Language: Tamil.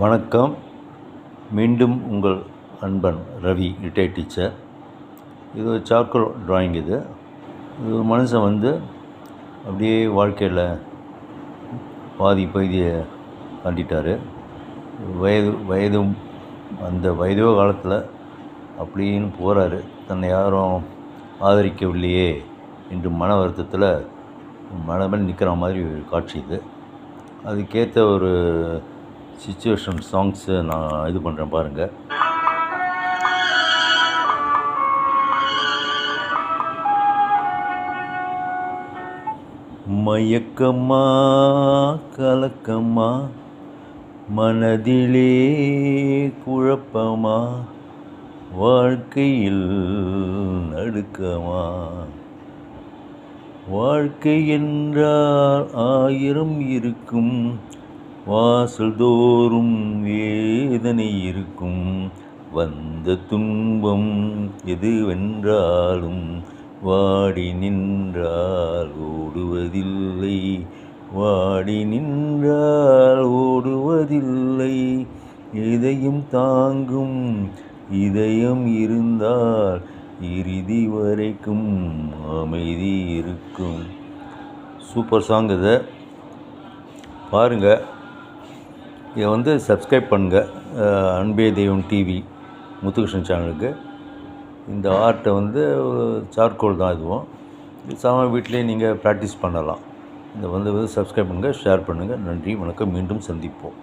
வணக்கம். மீண்டும் உங்கள் அன்பன் ரவி, ரிட்டையர்ட் டீச்சர். இது ஒரு சார்கோல் ட்ராயிங். இது ஒரு மனுஷன் அப்படியே வாழ்க்கையில் பாதி பகுதியை தாண்டிட்டார். வயதும் அந்த வயதோ காலத்தில் அப்படின்னு போகிறாரு. தன்னை யாரும் ஆதரிக்கவில்லையே என்று மன வருத்தத்தில் மலை மேல் நிற்கிற மாதிரி ஒரு காட்சி இது. அதுக்கேற்ற ஒரு சிச்சுவேஷன் சாங்ஸை நான் இது பண்ணுறேன் பாருங்கள். மயக்கமா கலக்கமா மனதிலே குழப்பமா வாழ்க்கையில் நடுக்கமா. வாழ்க்கை என்றால் 1000 இருக்கும், வாசல் தோறும் வேதனை இருக்கும். வந்த துன்பம் எதுவென்றாலும் வாடி நின்றால் ஓடுவதில்லை, வாடி நின்றால் ஓடுவதில்லை. எதையும் தாங்கும் இதயம் இருந்தால் இறுதி வரைக்கும் அமைதி இருக்கும். சூப்பர் சாங் இதை பாருங்கள். இதை சப்ஸ்கிரைப் பண்ணுங்கள். அன்பே தெய்வம் டிவி முத்துகிருஷ்ணன் சேனலுக்கு. இந்த ஆர்ட்டை சார்கோல் தான். இதுவும் இது வீட்டிலே நீங்கள் ப்ராக்டிஸ் பண்ணலாம். இதை சப்ஸ்கிரைப் பண்ணுங்கள், ஷேர் பண்ணுங்கள். நன்றி, வணக்கம். மீண்டும் சந்திப்போம்.